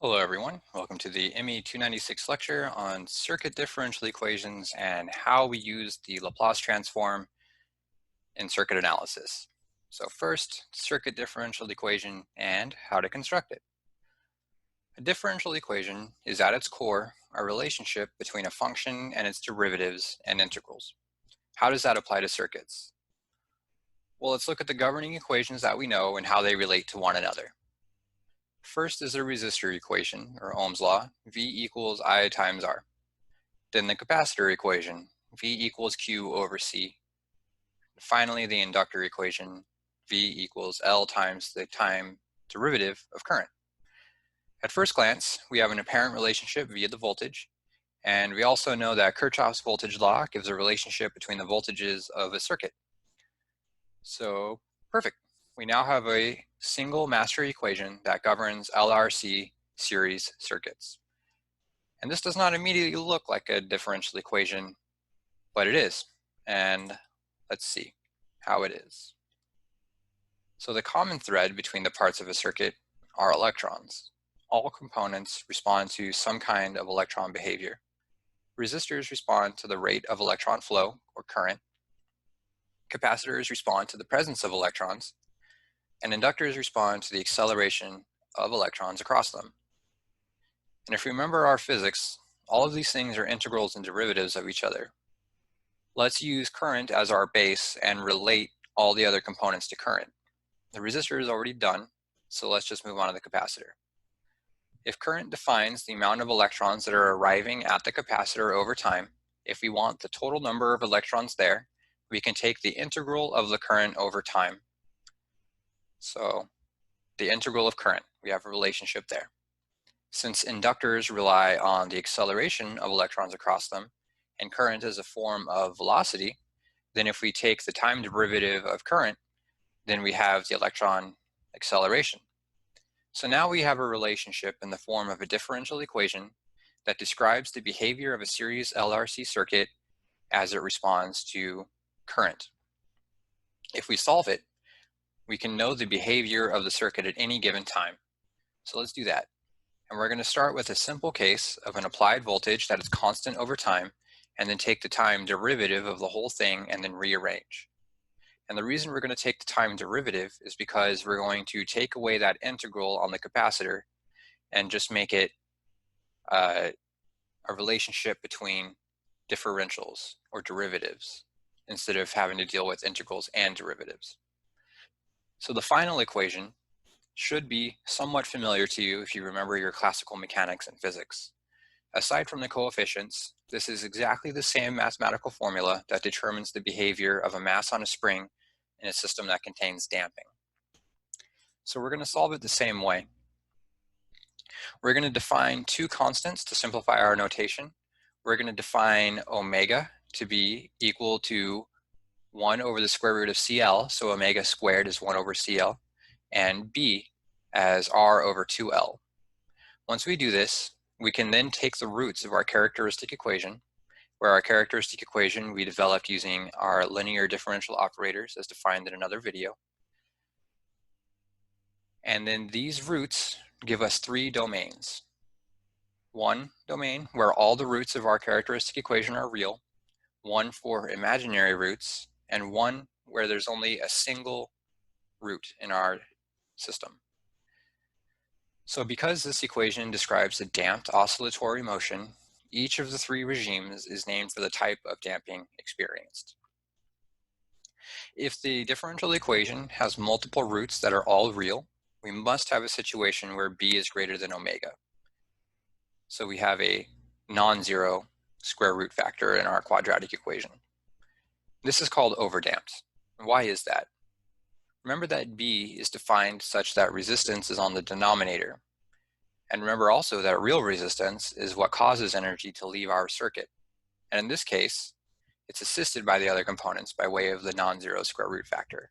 Hello everyone, welcome to the ME 296 lecture on circuit differential equations and how we use the Laplace transform in circuit analysis. So first, circuit differential equation and how to construct it. A differential equation is at its core a relationship between a function and its derivatives and integrals. How does that apply to circuits? Well, let's look at the governing equations that we know and how they relate to one another. First is the resistor equation, or Ohm's law, V equals I times R. Then the capacitor equation, V equals Q over C. Finally, the inductor equation, V equals L times the time derivative of current. At first glance, we have an apparent relationship via the voltage, and we also know that Kirchhoff's voltage law gives a relationship between the voltages of a circuit. So, perfect. We now have a single master equation that governs LRC series circuits. And this does not immediately look like a differential equation, but it is. And let's see how it is. So the common thread between the parts of a circuit are electrons. All components respond to some kind of electron behavior. Resistors respond to the rate of electron flow, or current. Capacitors respond to the presence of electrons, and inductors respond to the acceleration of electrons across them. And if you remember our physics, all of these things are integrals and derivatives of each other. Let's use current as our base and relate all the other components to current. The resistor is already done, so let's just move on to the capacitor. If current defines the amount of electrons that are arriving at the capacitor over time, if we want the total number of electrons there, we can take the integral of the current over time. So the integral of current, we have a relationship there. Since inductors rely on the acceleration of electrons across them, and current is a form of velocity, then if we take the time derivative of current, then we have the electron acceleration. So now we have a relationship in the form of a differential equation that describes the behavior of a series LRC circuit as it responds to current. If we solve it, we can know the behavior of the circuit at any given time. So let's do that. And we're going to start with a simple case of an applied voltage that is constant over time, and then take the time derivative of the whole thing and then rearrange. And the reason we're going to take the time derivative is because we're going to take away that integral on the capacitor and just make it a relationship between differentials or derivatives instead of having to deal with integrals and derivatives. So the final equation should be somewhat familiar to you if you remember your classical mechanics and physics. Aside from the coefficients, this is exactly the same mathematical formula that determines the behavior of a mass on a spring in a system that contains damping. So we're going to solve it the same way. We're going to define two constants to simplify our notation. We're going to define omega to be equal to 1 over the square root of CL, so omega squared is 1 over CL, and B as R over 2L. Once we do this, we can then take the roots of our characteristic equation, where our characteristic equation we developed using our linear differential operators as defined in another video. And then these roots give us three domains. One domain where all the roots of our characteristic equation are real, one for imaginary roots, and one where there's only a single root in our system. So because this equation describes a damped oscillatory motion, each of the three regimes is named for the type of damping experienced. If the differential equation has multiple roots that are all real, we must have a situation where B is greater than omega. So we have a non-zero square root factor in our quadratic equation. This is called overdamped. Why is that? Remember that B is defined such that resistance is on the denominator. And remember also that real resistance is what causes energy to leave our circuit. And in this case, it's assisted by the other components by way of the non-zero square root factor.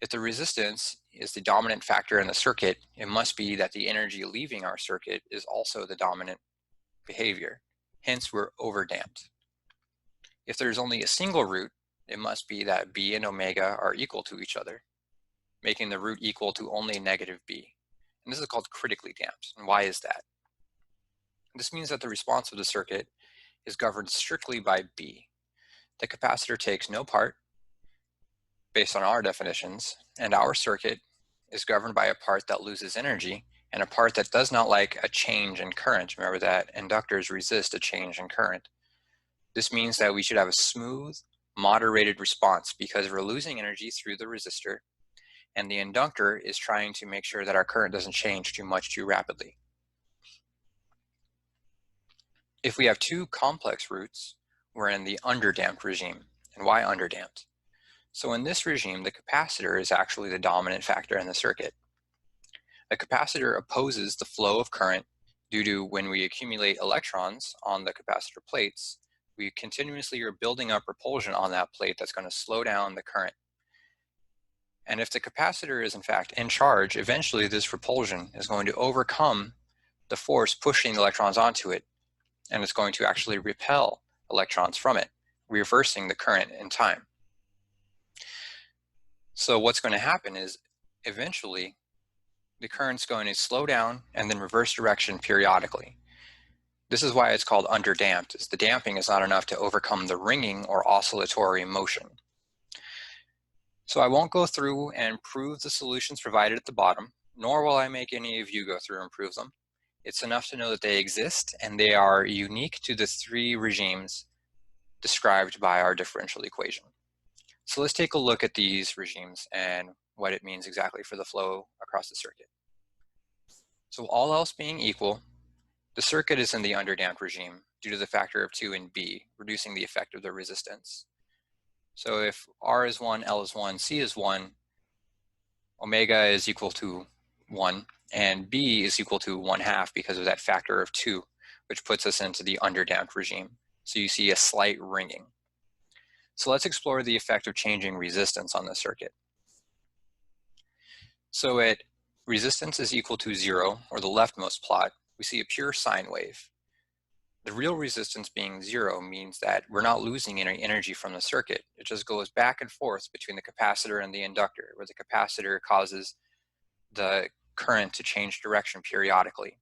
If the resistance is the dominant factor in the circuit, it must be that the energy leaving our circuit is also the dominant behavior. Hence, we're overdamped. If there's only a single root, it must be that B and omega are equal to each other, making the root equal to only negative B. And this is called critically damped. And why is that? This means that the response of the circuit is governed strictly by B. The capacitor takes no part based on our definitions, and our circuit is governed by a part that loses energy and a part that does not like a change in current. Remember that inductors resist a change in current. This means that we should have a smooth, moderated response because we're losing energy through the resistor, and the inductor is trying to make sure that our current doesn't change too much too rapidly. If we have two complex roots, we're in the underdamped regime. And why underdamped? So in this regime, the capacitor is actually the dominant factor in the circuit. A capacitor opposes the flow of current due to when we accumulate electrons on the capacitor plates, we continuously are building up repulsion on that plate that's going to slow down the current. And if the capacitor is in fact in charge, eventually this repulsion is going to overcome the force pushing the electrons onto it, and it's going to actually repel electrons from it, reversing the current in time. So what's going to happen is eventually the current's going to slow down and then reverse direction periodically. This is why it's called underdamped, is the damping is not enough to overcome the ringing or oscillatory motion. So I won't go through and prove the solutions provided at the bottom, nor will I make any of you go through and prove them. It's enough to know that they exist and they are unique to the three regimes described by our differential equation. So let's take a look at these regimes and what it means exactly for the flow across the circuit. So all else being equal, the circuit is in the underdamped regime due to the factor of 2 in B, reducing the effect of the resistance. So if R is 1, L is 1, C is 1, omega is equal to 1, and B is equal to 1/2 because of that factor of 2, which puts us into the underdamped regime. So you see a slight ringing. So let's explore the effect of changing resistance on the circuit. So at resistance is equal to 0, or the leftmost plot, we see a pure sine wave. The real resistance being 0 means that we're not losing any energy from the circuit. It just goes back and forth between the capacitor and the inductor, where the capacitor causes the current to change direction periodically.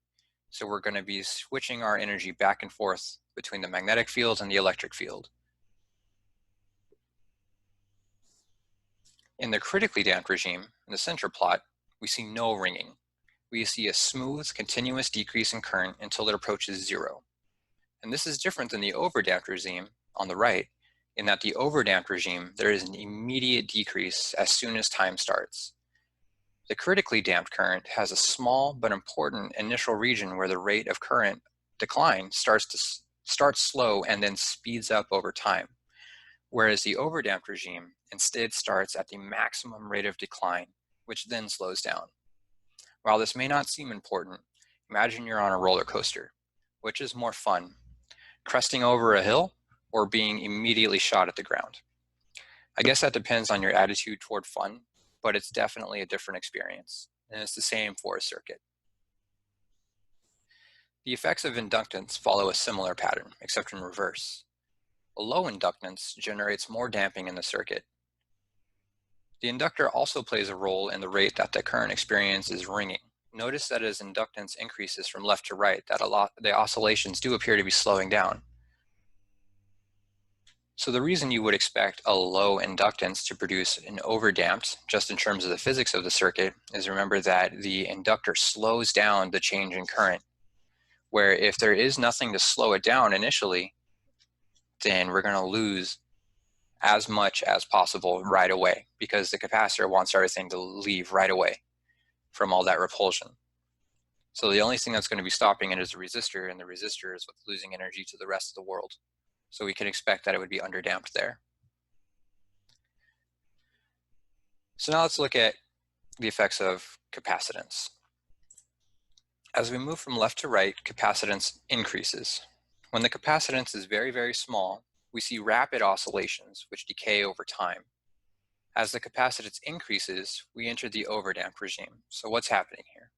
So we're going to be switching our energy back and forth between the magnetic field and the electric field. In the critically damped regime, in the center plot, we see no ringing. We see a smooth, continuous decrease in current until it approaches 0. And this is different than the overdamped regime on the right, in that the overdamped regime, there is an immediate decrease as soon as time starts. The critically damped current has a small but important initial region where the rate of current decline starts slow and then speeds up over time, whereas the overdamped regime instead starts at the maximum rate of decline, which then slows down. While this may not seem important, imagine you're on a roller coaster. Which is more fun, cresting over a hill or being immediately shot at the ground? I guess that depends on your attitude toward fun, but it's definitely a different experience, and it's the same for a circuit. The effects of inductance follow a similar pattern, except in reverse. A low inductance generates more damping in the circuit. The inductor also plays a role in the rate that the current experience is ringing. Notice that as inductance increases from left to right, that the oscillations do appear to be slowing down. So the reason you would expect a low inductance to produce an overdamped, just in terms of the physics of the circuit, is remember that the inductor slows down the change in current, where if there is nothing to slow it down initially, then we're going to lose as much as possible right away because the capacitor wants everything to leave right away from all that repulsion. So the only thing that's going to be stopping it is the resistor, and the resistor is what's losing energy to the rest of the world. So we can expect that it would be underdamped there. So now let's look at the effects of capacitance. As we move from left to right, capacitance increases. When the capacitance is very, very small, we see rapid oscillations, which decay over time. As the capacitance increases, we enter the overdamped regime. So what's happening here?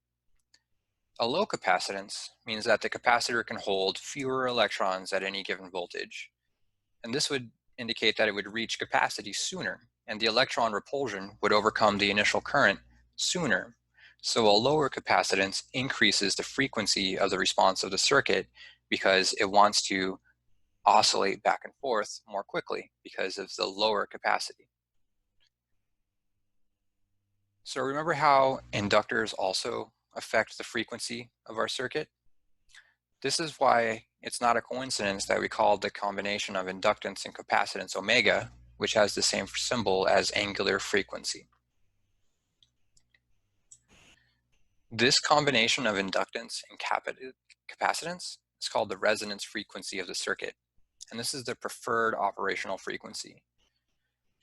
A low capacitance means that the capacitor can hold fewer electrons at any given voltage. And this would indicate that it would reach capacity sooner, and the electron repulsion would overcome the initial current sooner, So a lower capacitance increases the frequency of the response of the circuit because it wants to oscillate back and forth more quickly because of the lower capacity. So remember how inductors also affect the frequency of our circuit? This is why it's not a coincidence that we call the combination of inductance and capacitance omega, which has the same symbol as angular frequency. This combination of inductance and capacitance is called the resonance frequency of the circuit, and this is the preferred operational frequency.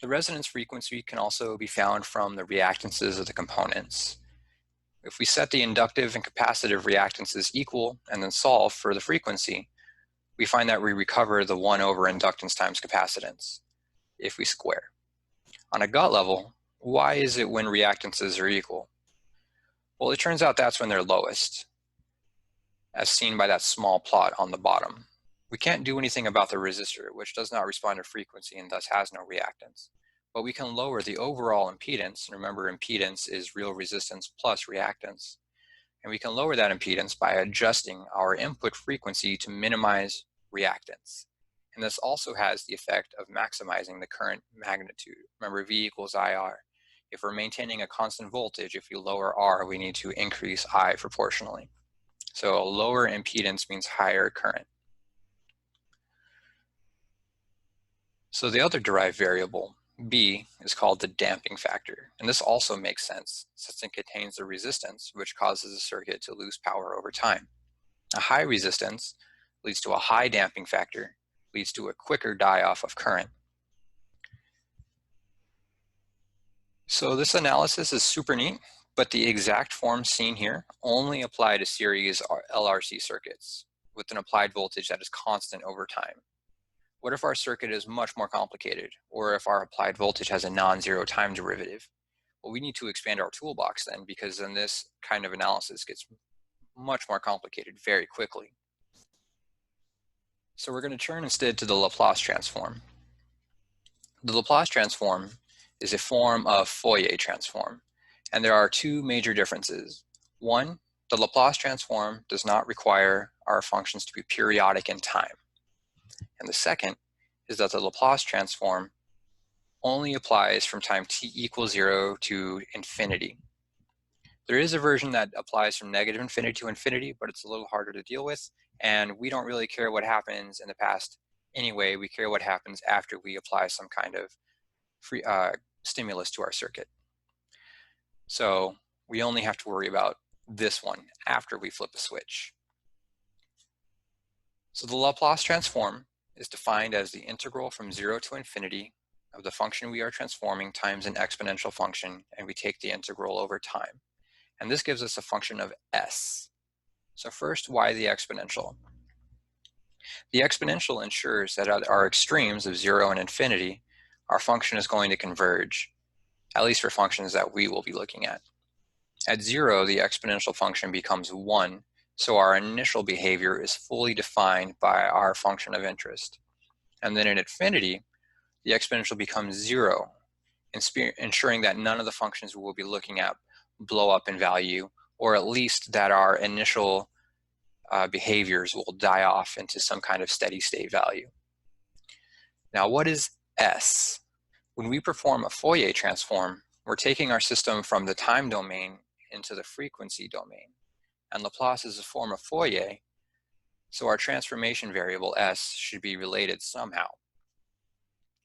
The resonance frequency can also be found from the reactances of the components. If we set the inductive and capacitive reactances equal and then solve for the frequency, we find that we recover the 1 over inductance times capacitance if we square. On a gut level, why is it when reactances are equal? Well, it turns out that's when they're lowest, as seen by that small plot on the bottom. We can't do anything about the resistor, which does not respond to frequency and thus has no reactance. But we can lower the overall impedance. Remember, impedance is real resistance plus reactance. And we can lower that impedance by adjusting our input frequency to minimize reactance. And this also has the effect of maximizing the current magnitude. Remember, V equals IR. If we're maintaining a constant voltage, if we lower R, we need to increase I proportionally. So a lower impedance means higher current. So the other derived variable, B, is called the damping factor. And this also makes sense since it contains the resistance, which causes the circuit to lose power over time. A high resistance leads to a high damping factor, leads to a quicker die-off of current. So this analysis is super neat, but the exact forms seen here only apply to series LRC circuits with an applied voltage that is constant over time. What if our circuit is much more complicated, or if our applied voltage has a non-zero time derivative? Well, we need to expand our toolbox then, because then this kind of analysis gets much more complicated very quickly. So we're going to turn instead to the Laplace transform. The Laplace transform is a form of Fourier transform, and there are two major differences. One, the Laplace transform does not require our functions to be periodic in time. And the second is that the Laplace transform only applies from time t equals 0 to infinity. There is a version that applies from negative infinity to infinity, but it's a little harder to deal with, and we don't really care what happens in the past anyway. We care what happens after we apply some kind of stimulus to our circuit. So we only have to worry about this one after we flip a switch. So the Laplace transform is defined as the integral from 0 to infinity of the function we are transforming times an exponential function, and we take the integral over time. And this gives us a function of s. So first, why the exponential? The exponential ensures that at our extremes of 0 and infinity, our function is going to converge, at least for functions that we will be looking at. At 0, the exponential function becomes 1, so our initial behavior is fully defined by our function of interest. And then at infinity, the exponential becomes 0, ensuring that none of the functions we will be looking at blow up in value, or at least that our initial behaviors will die off into some kind of steady state value. Now, what is S? When we perform a Fourier transform, we're taking our system from the time domain into the frequency domain. And Laplace is a form of Fourier, so our transformation variable S should be related somehow.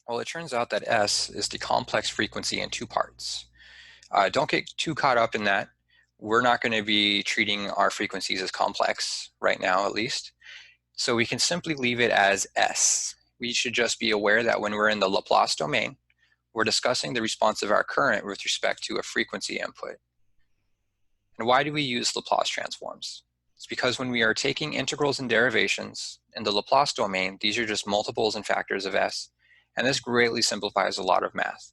Well, it turns out that S is the complex frequency in two parts. Don't get too caught up in that. We're not going to be treating our frequencies as complex right now, at least. So we can simply leave it as S. We should just be aware that when we're in the Laplace domain, we're discussing the response of our current with respect to a frequency input. And why do we use Laplace transforms? It's because when we are taking integrals and derivations in the Laplace domain, these are just multiples and factors of S, and this greatly simplifies a lot of math.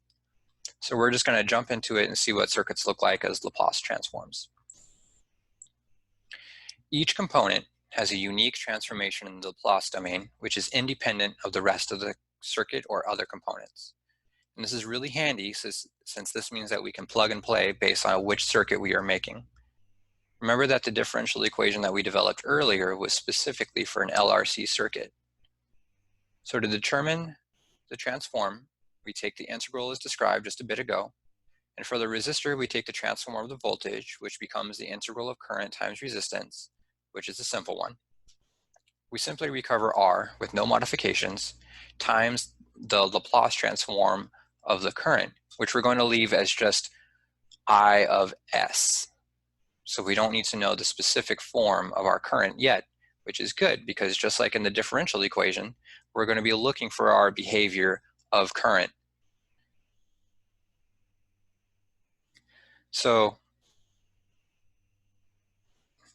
So we're just going to jump into it and see what circuits look like as Laplace transforms. Each component has a unique transformation in the Laplace domain, which is independent of the rest of the circuit or other components. And this is really handy since this means that we can plug and play based on which circuit we are making. Remember that the differential equation that we developed earlier was specifically for an LRC circuit. So to determine the transform, we take the integral as described just a bit ago. And for the resistor, we take the transform of the voltage, which becomes the integral of current times resistance, which is a simple one. We simply recover R with no modifications times the Laplace transform of the current, which we're going to leave as just I of S. So we don't need to know the specific form of our current yet, which is good because just like in the differential equation, we're going to be looking for our behavior of current. So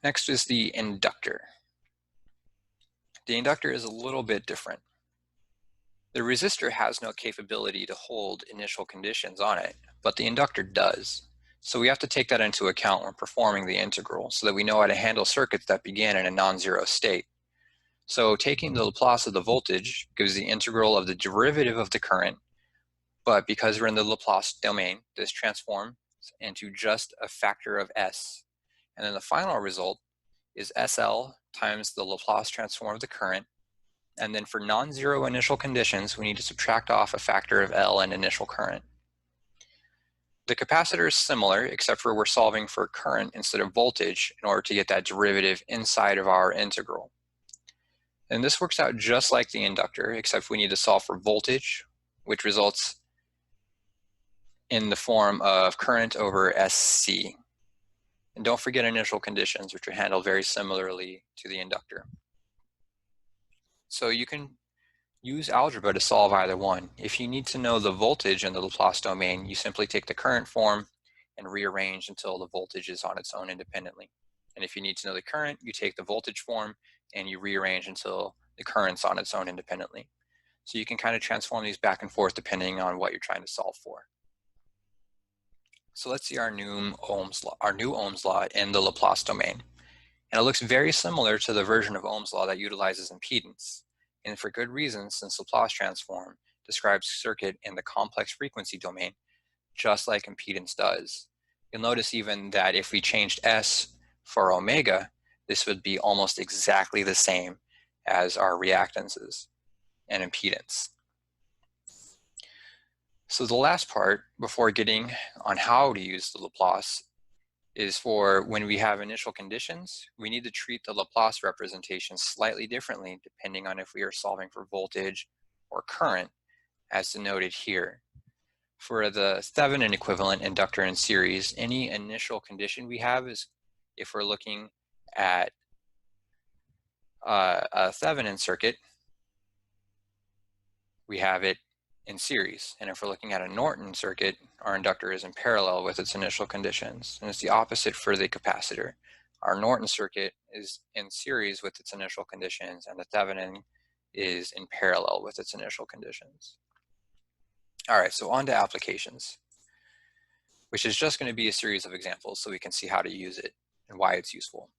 next is the inductor. The inductor is a little bit different. The resistor has no capability to hold initial conditions on it, but the inductor does. So we have to take that into account when performing the integral so that we know how to handle circuits that begin in a non-zero state. So taking the Laplace of the voltage gives the integral of the derivative of the current, but because we're in the Laplace domain, this transforms into just a factor of S. And then the final result is SL times the Laplace transform of the current. And then for non-zero initial conditions, we need to subtract off a factor of L in initial current. The capacitor is similar, except for we're solving for current instead of voltage in order to get that derivative inside of our integral. And this works out just like the inductor, except we need to solve for voltage, which results in the form of current over SC. And don't forget initial conditions, which are handled very similarly to the inductor. So you can use algebra to solve either one. If you need to know the voltage in the Laplace domain, you simply take the current form and rearrange until the voltage is on its own independently. And if you need to know the current, you take the voltage form and you rearrange until the current's on its own independently. So you can kind of transform these back and forth depending on what you're trying to solve for. So let's see our new Ohm's law in the Laplace domain. And it looks very similar to the version of Ohm's law that utilizes impedance. And for good reason, since Laplace transform describes circuit in the complex frequency domain, just like impedance does. You'll notice even that if we changed S for omega, this would be almost exactly the same as our reactances and impedance. So the last part before getting on how to use the Laplace is for when we have initial conditions, we need to treat the Laplace representation slightly differently depending on if we are solving for voltage or current, as denoted here. For the Thevenin equivalent inductor in series, any initial condition we have is, if we're looking at a Thevenin circuit, we have it in series. And if we're looking at a Norton circuit, our inductor is in parallel with its initial conditions. And it's the opposite for the capacitor. Our Norton circuit is in series with its initial conditions, and the Thevenin is in parallel with its initial conditions. All right, so on to applications, which is just going to be a series of examples so we can see how to use it and why it's useful.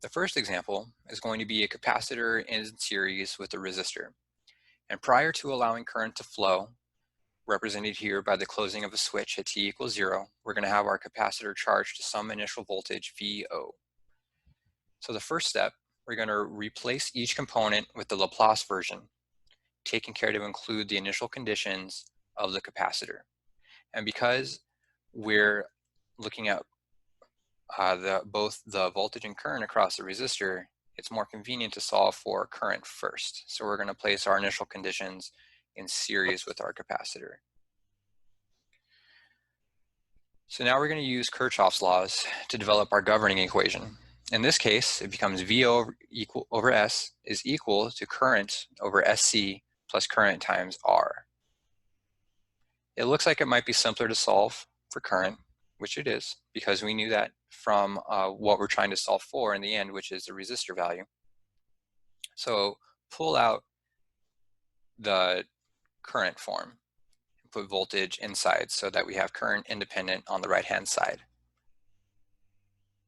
The first example is going to be a capacitor in series with a resistor. And prior to allowing current to flow, represented here by the closing of a switch at t equals 0, we're going to have our capacitor charged to some initial voltage VO. So the first step, we're going to replace each component with the Laplace version, taking care to include the initial conditions of the capacitor. And because we're looking at both the voltage and current across the resistor, it's more convenient to solve for current first. So we're going to place our initial conditions in series with our capacitor. So now we're going to use Kirchhoff's laws to develop our governing equation. In this case, it becomes VO over S is equal to current over SC plus current times R. It looks like it might be simpler to solve for current, which it is, because we knew that from what we're trying to solve for in the end, which is the resistor value. So pull out the current form and put voltage inside so that we have current independent on the right-hand side.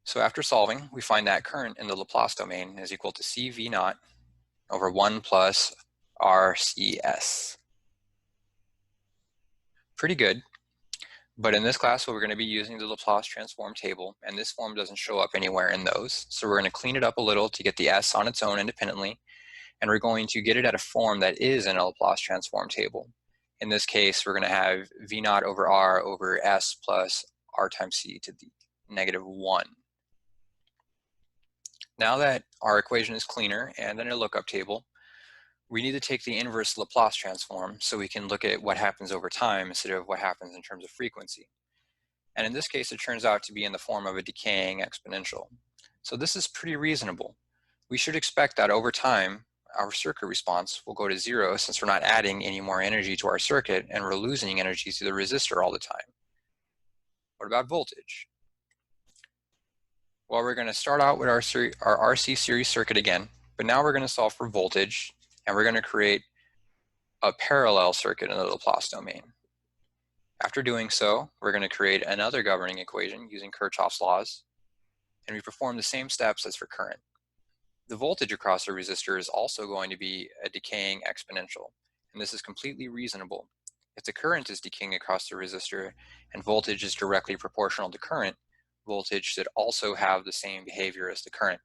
So after solving, we find that current in the Laplace domain is equal to CV0 over 1 plus RCS. pretty good. But in this class, we're going to be using the Laplace transform table, and this form doesn't show up anywhere in those. So we're going to clean it up a little to get the S on its own independently, and we're going to get it at a form that is in a Laplace transform table. In this case, we're going to have V naught over R over S plus R times C to the negative 1. Now that our equation is cleaner and in a lookup table, we need to take the inverse Laplace transform so we can look at what happens over time instead of what happens in terms of frequency. And in this case, it turns out to be in the form of a decaying exponential. So this is pretty reasonable. We should expect that over time, our circuit response will go to 0 since we're not adding any more energy to our circuit and we're losing energy to the resistor all the time. What about voltage? Well, we're going to start out with our RC series circuit again, but now we're going to solve for voltage, and we're going to create a parallel circuit in the Laplace domain. After doing so, we're going to create another governing equation using Kirchhoff's laws, and we perform the same steps as for current. The voltage across a resistor is also going to be a decaying exponential, and this is completely reasonable. If the current is decaying across the resistor and voltage is directly proportional to current, voltage should also have the same behavior as the current.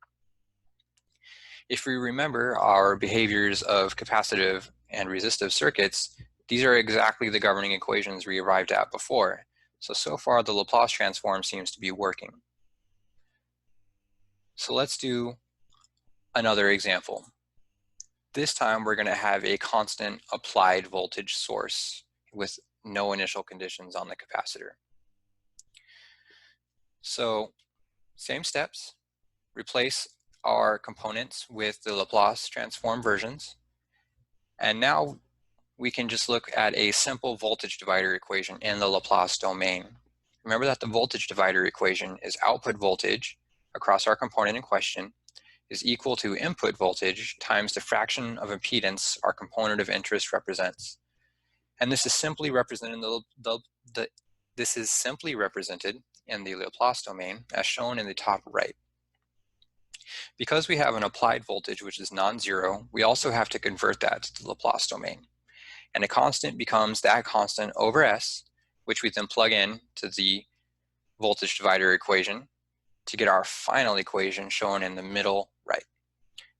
If we remember our behaviors of capacitive and resistive circuits, these are exactly the governing equations we arrived at before. So far the Laplace transform seems to be working. So let's do another example. This time we're going to have a constant applied voltage source with no initial conditions on the capacitor. So same steps, replace our components with the Laplace transform versions, and now we can just look at a simple voltage divider equation in the Laplace domain. Remember that the voltage divider equation is output voltage across our component in question is equal to input voltage times the fraction of impedance our component of interest represents. And this is simply represented in the Laplace domain as shown in the top right. Because we have an applied voltage which is non-zero, we also have to convert that to the Laplace domain. And a constant becomes that constant over S, which we then plug in to the voltage divider equation to get our final equation shown in the middle right.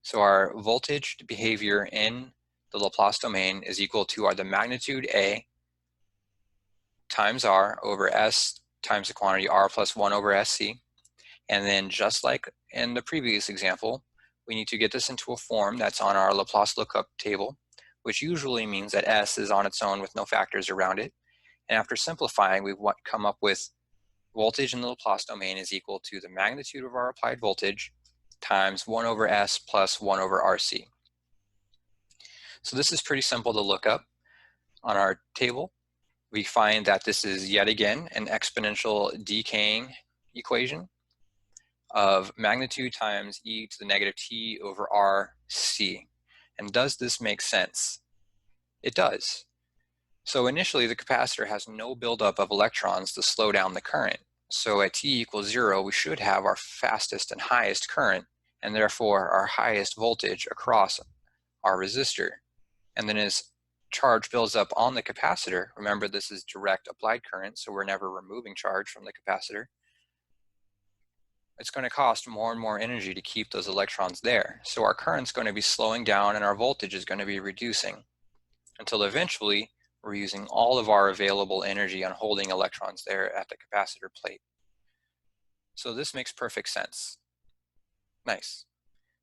So our voltage behavior in the Laplace domain is equal to the magnitude A times R over S times the quantity R plus 1 over SC. And then just like in the previous example, we need to get this into a form that's on our Laplace lookup table, which usually means that S is on its own with no factors around it. And after simplifying, we've come up with voltage in the Laplace domain is equal to the magnitude of our applied voltage times 1 over S plus 1 over RC. So this is pretty simple to look up. On our table, we find that this is yet again an exponential decaying equation of magnitude times e to the negative t over RC. And does this make sense? It does. So initially the capacitor has no buildup of electrons to slow down the current. So at t equals 0, we should have our fastest and highest current, and therefore our highest voltage across our resistor. And then as charge builds up on the capacitor, remember this is direct applied current, so we're never removing charge from the capacitor, it's going to cost more and more energy to keep those electrons there. So our current's going to be slowing down and our voltage is going to be reducing until eventually we're using all of our available energy on holding electrons there at the capacitor plate. So this makes perfect sense. Nice.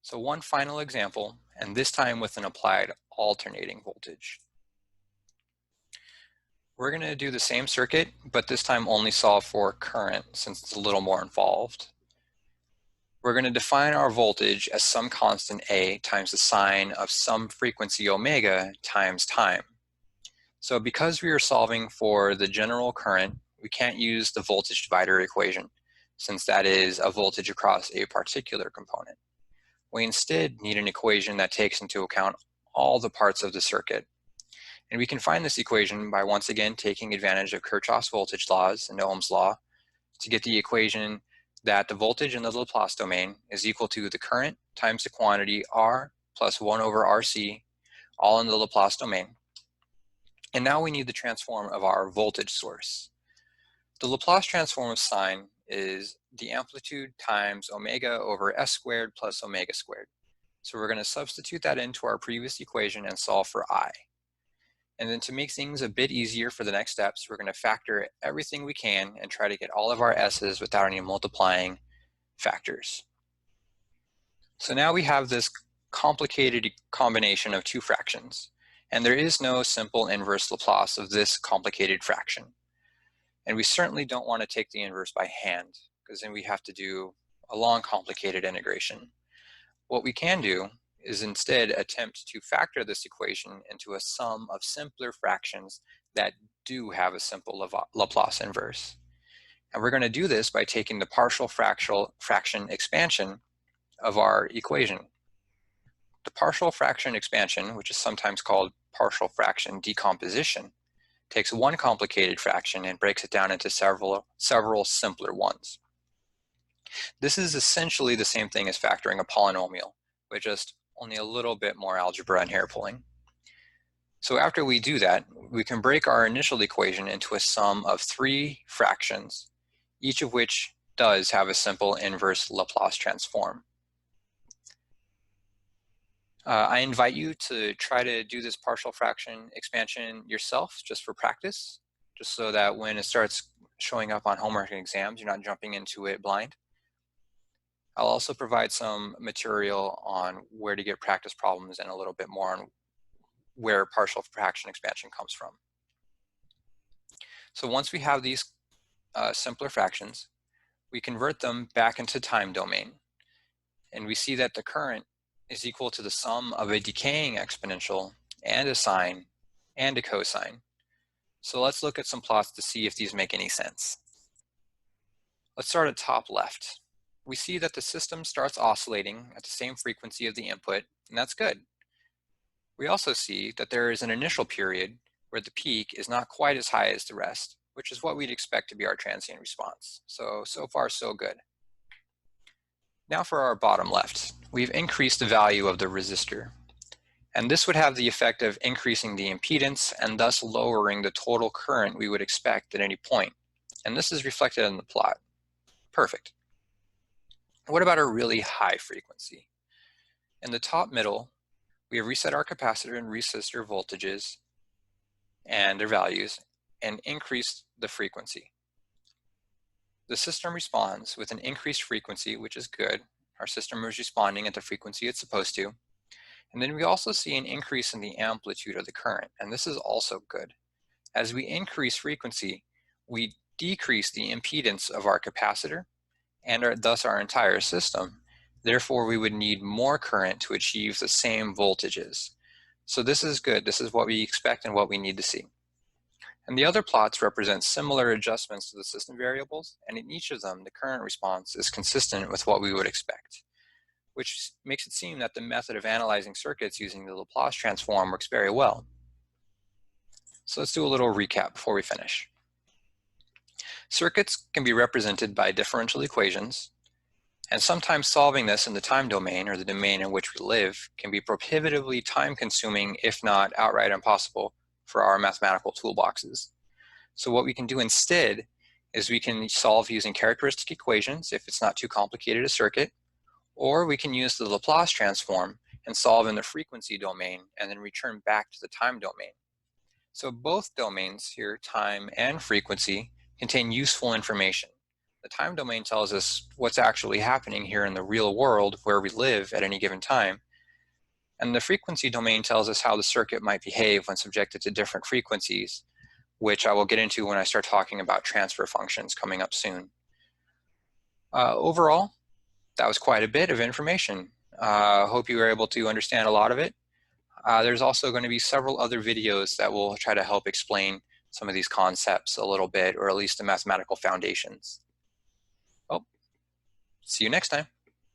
So one final example, and this time with an applied alternating voltage. We're going to do the same circuit, but this time only solve for current since it's a little more involved. We're going to define our voltage as some constant A times the sine of some frequency omega times time. So because we are solving for the general current, we can't use the voltage divider equation since that is a voltage across a particular component. We instead need an equation that takes into account all the parts of the circuit. And we can find this equation by once again taking advantage of Kirchhoff's voltage laws and Ohm's law to get the equation that the voltage in the Laplace domain is equal to the current times the quantity R plus 1 over RC, all in the Laplace domain. And now we need the transform of our voltage source. The Laplace transform of sine is the amplitude times omega over s squared plus omega squared. So we're going to substitute that into our previous equation and solve for I. And then to make things a bit easier for the next steps, we're going to factor everything we can and try to get all of our s's without any multiplying factors. So now we have this complicated combination of two fractions, and there is no simple inverse Laplace of this complicated fraction. And we certainly don't want to take the inverse by hand, because then we have to do a long, complicated integration. What we can do is instead attempt to factor this equation into a sum of simpler fractions that do have a simple Laplace inverse. And we're going to do this by taking the partial fraction expansion of our equation. The partial fraction expansion, which is sometimes called partial fraction decomposition, takes one complicated fraction and breaks it down into several simpler ones. This is essentially the same thing as factoring a polynomial, with just only a little bit more algebra and hair pulling. So after we do that, we can break our initial equation into a sum of three fractions, each of which does have a simple inverse Laplace transform. I invite you to try to do this partial fraction expansion yourself just for practice, just so that when it starts showing up on homework and exams, you're not jumping into it blind. I'll also provide some material on where to get practice problems and a little bit more on where partial fraction expansion comes from. So once we have these simpler fractions, we convert them back into time domain. And we see that the current is equal to the sum of a decaying exponential and a sine and a cosine. So let's look at some plots to see if these make any sense. Let's start at top left. We see that the system starts oscillating at the same frequency of the input, and that's good. We also see that there is an initial period where the peak is not quite as high as the rest, which is what we'd expect to be our transient response. So far so good. Now for our bottom left, we've increased the value of the resistor. And this would have the effect of increasing the impedance and thus lowering the total current we would expect at any point. And this is reflected in the plot. Perfect. What about a really high frequency? In the top middle, we have reset our capacitor and resistor voltages and their values and increased the frequency. The system responds with an increased frequency, which is good. Our system is responding at the frequency it's supposed to. And then we also see an increase in the amplitude of the current, and this is also good. As we increase frequency, we decrease the impedance of our capacitor and thus our entire system. Therefore, we would need more current to achieve the same voltages. So this is good. This is what we expect and what we need to see. And the other plots represent similar adjustments to the system variables, and in each of them, the current response is consistent with what we would expect, which makes it seem that the method of analyzing circuits using the Laplace transform works very well. So let's do a little recap before we finish. Circuits can be represented by differential equations, and sometimes solving this in the time domain, or the domain in which we live, can be prohibitively time-consuming, if not outright impossible, for our mathematical toolboxes. So what we can do instead is we can solve using characteristic equations if it's not too complicated a circuit, or we can use the Laplace transform and solve in the frequency domain and then return back to the time domain. So both domains here, time and frequency, contain useful information. The time domain tells us what's actually happening here in the real world where we live at any given time. And the frequency domain tells us how the circuit might behave when subjected to different frequencies, which I will get into when I start talking about transfer functions coming up soon. Overall, that was quite a bit of information. Hope you were able to understand a lot of it. There's also going to be several other videos that will try to help explain some of these concepts a little bit, or at least the mathematical foundations. Oh, see you next time.